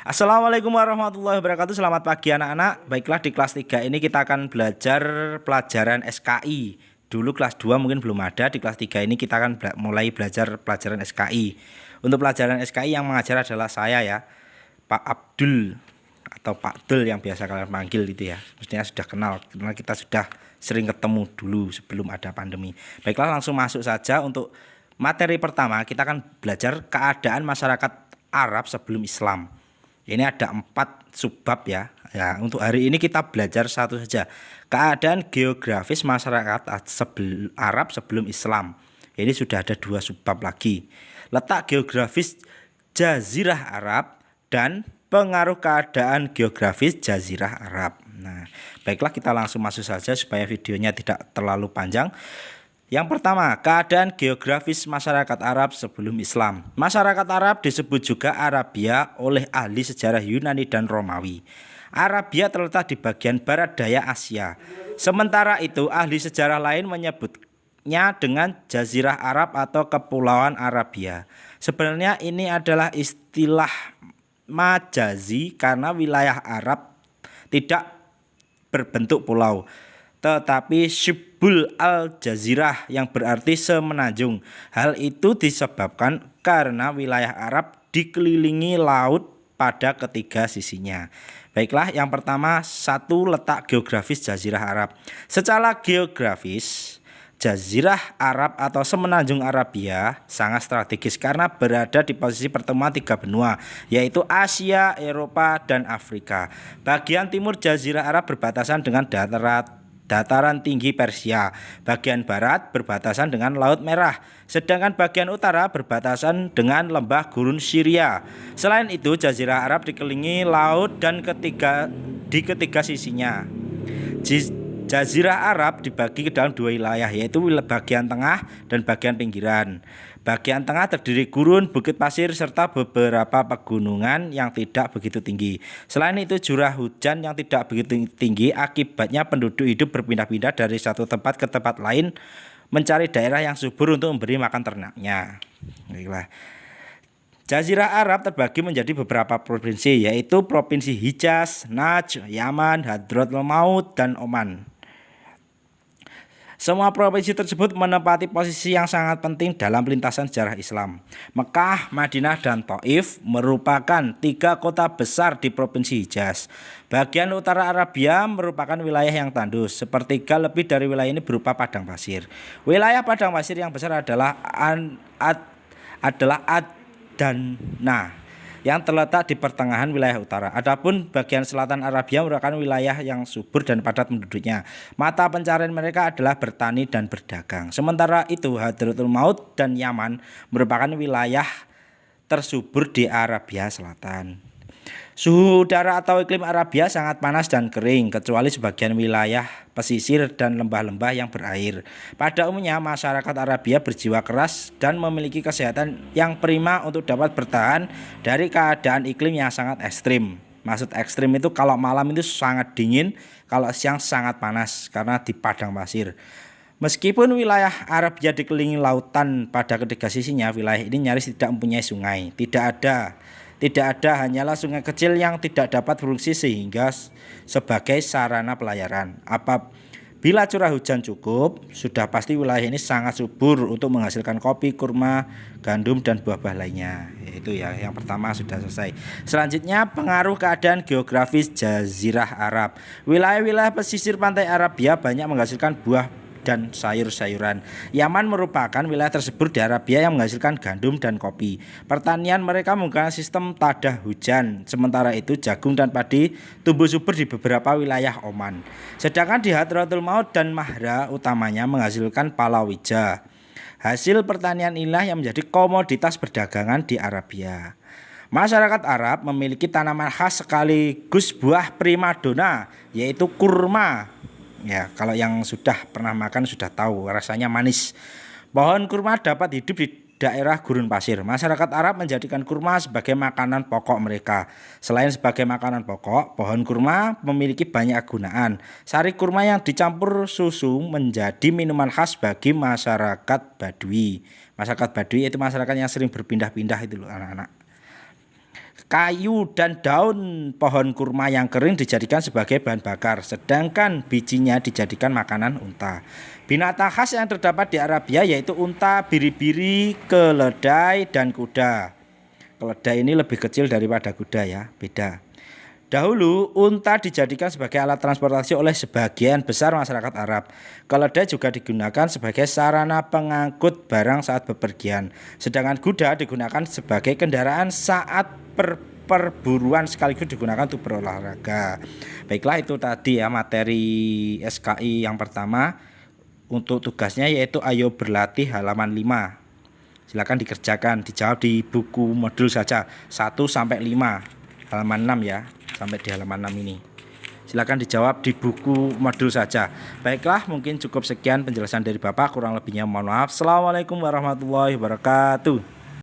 Assalamualaikum warahmatullahi wabarakatuh. Selamat pagi anak-anak. Baiklah, di kelas 3 ini kita akan belajar pelajaran SKI. Dulu kelas 2 mungkin belum ada. Di kelas 3 ini kita akan mulai belajar pelajaran SKI. Untuk pelajaran SKI yang mengajar adalah saya ya, Pak Abdul atau Pak Dul yang biasa kalian panggil gitu ya. Mestinya sudah kenal karena kita sudah sering ketemu dulu sebelum ada pandemi. Baiklah, langsung masuk saja untuk materi pertama. Kita akan belajar keadaan masyarakat Arab sebelum Islam. Ini ada 4 subbab ya. Ya, untuk hari ini kita belajar satu saja. Keadaan geografis masyarakat Arab sebelum Islam. Ini sudah ada 2 subbab lagi. Letak geografis Jazirah Arab dan pengaruh keadaan geografis Jazirah Arab. Nah, baiklah kita langsung masuk saja supaya videonya tidak terlalu panjang. Yang pertama, keadaan geografis masyarakat Arab sebelum Islam. Masyarakat Arab disebut juga Arabia oleh ahli sejarah Yunani dan Romawi. Arabia terletak di bagian barat daya Asia. Sementara itu, ahli sejarah lain menyebutnya dengan Jazirah Arab atau Kepulauan Arabia. Sebenarnya ini adalah istilah majazi karena wilayah Arab tidak berbentuk pulau, tetapi Syibul al-Jazirah yang berarti semenanjung. Hal itu disebabkan karena wilayah Arab dikelilingi laut pada ketiga sisinya. Baiklah, yang pertama, satu, letak geografis Jazirah Arab. Secara geografis, Jazirah Arab atau semenanjung Arabia sangat strategis karena berada di posisi pertemuan 3 benua, yaitu Asia, Eropa, dan Afrika. Bagian timur Jazirah Arab berbatasan dengan dataran tinggi Persia. Bagian barat berbatasan dengan Laut Merah, sedangkan bagian utara berbatasan dengan lembah gurun Syria. Selain itu, Jazirah Arab dikelilingi laut dan di ketiga sisinya. Jazirah Arab dibagi ke dalam 2 wilayah, yaitu bagian tengah dan bagian pinggiran. Bagian tengah terdiri gurun, bukit pasir, serta beberapa pegunungan yang tidak begitu tinggi. Selain itu, curah hujan yang tidak begitu tinggi, akibatnya penduduk hidup berpindah-pindah dari satu tempat ke tempat lain, mencari daerah yang subur untuk memberi makan ternaknya. Baiklah. Jazirah Arab terbagi menjadi beberapa provinsi, yaitu Provinsi Hijaz, Najd, Yaman, Hadramaut Maut, dan Oman. Semua provinsi tersebut menempati posisi yang sangat penting dalam lintasan sejarah Islam. Mekah, Madinah, dan Taif merupakan 3 kota besar di Provinsi Hijaz. Bagian utara Arabia merupakan wilayah yang tandus. Sepertiga lebih dari wilayah ini berupa padang pasir. Wilayah padang pasir yang besar adalah Adana yang terletak di pertengahan wilayah utara. Adapun bagian selatan Arabia merupakan wilayah yang subur dan padat penduduknya. Mata pencarian mereka adalah bertani dan berdagang. Sementara itu, Hadramaut Maut dan Yaman merupakan wilayah tersubur di Arabia Selatan. Suhu udara atau iklim Arabia sangat panas dan kering, kecuali sebagian wilayah pesisir dan lembah-lembah yang berair. Pada umumnya, masyarakat Arabia berjiwa keras dan memiliki kesehatan yang prima untuk dapat bertahan dari keadaan iklim yang sangat ekstrim. Maksud ekstrim itu kalau malam itu sangat dingin, kalau siang sangat panas karena di padang pasir. Meskipun wilayah Arabia dikelilingi lautan pada ketiga sisinya, wilayah ini nyaris tidak mempunyai sungai. Tidak ada, hanyalah sungai kecil yang tidak dapat berfungsi sehingga sebagai sarana pelayaran. Apabila curah hujan cukup, sudah pasti wilayah ini sangat subur untuk menghasilkan kopi, kurma, gandum, dan buah-buah lainnya. Itu ya, yang pertama sudah selesai. Selanjutnya, pengaruh keadaan geografis Jazirah Arab. Wilayah-wilayah pesisir pantai Arabia banyak menghasilkan buah dan sayur-sayuran. Yaman merupakan wilayah tersebut di Arabia yang menghasilkan gandum dan kopi. Pertanian mereka menggunakan sistem tada hujan. Sementara itu, jagung dan padi tumbuh subur di beberapa wilayah Oman. Sedangkan di Hadramaut Maut dan Mahra utamanya menghasilkan palawija. Hasil pertanian inilah yang menjadi komoditas perdagangan di Arabia. Masyarakat Arab memiliki tanaman khas sekaligus buah primadona, yaitu kurma. Ya, kalau yang sudah pernah makan sudah tahu rasanya manis. Pohon kurma dapat hidup di daerah gurun pasir. Masyarakat Arab menjadikan kurma sebagai makanan pokok mereka. Selain sebagai makanan pokok, pohon kurma memiliki banyak gunaan. Sari kurma yang dicampur susu menjadi minuman khas bagi masyarakat Badui. Masyarakat Badui itu masyarakat yang sering berpindah-pindah itu loh anak-anak. Kayu dan daun pohon kurma yang kering dijadikan sebagai bahan bakar, sedangkan bijinya dijadikan makanan unta. Binatang khas yang terdapat di Arabia yaitu unta, biri-biri, keledai, dan kuda. Keledai ini lebih kecil daripada kuda ya, beda. Dahulu, unta dijadikan sebagai alat transportasi oleh sebagian besar masyarakat Arab. Keledai juga digunakan sebagai sarana pengangkut barang saat bepergian. Sedangkan kuda digunakan sebagai kendaraan saat perburuan sekaligus digunakan untuk berolahraga. Baiklah, itu tadi ya materi SKI yang pertama. Untuk tugasnya yaitu ayo berlatih halaman 5. Silakan dikerjakan, dijawab di buku modul saja 1 sampai 5. Halaman 6 ya, sampai di halaman 6 ini. Silakan dijawab di buku modul saja. Baiklah, mungkin cukup sekian penjelasan dari Bapak, kurang lebihnya mohon maaf. Assalamualaikum warahmatullahi wabarakatuh.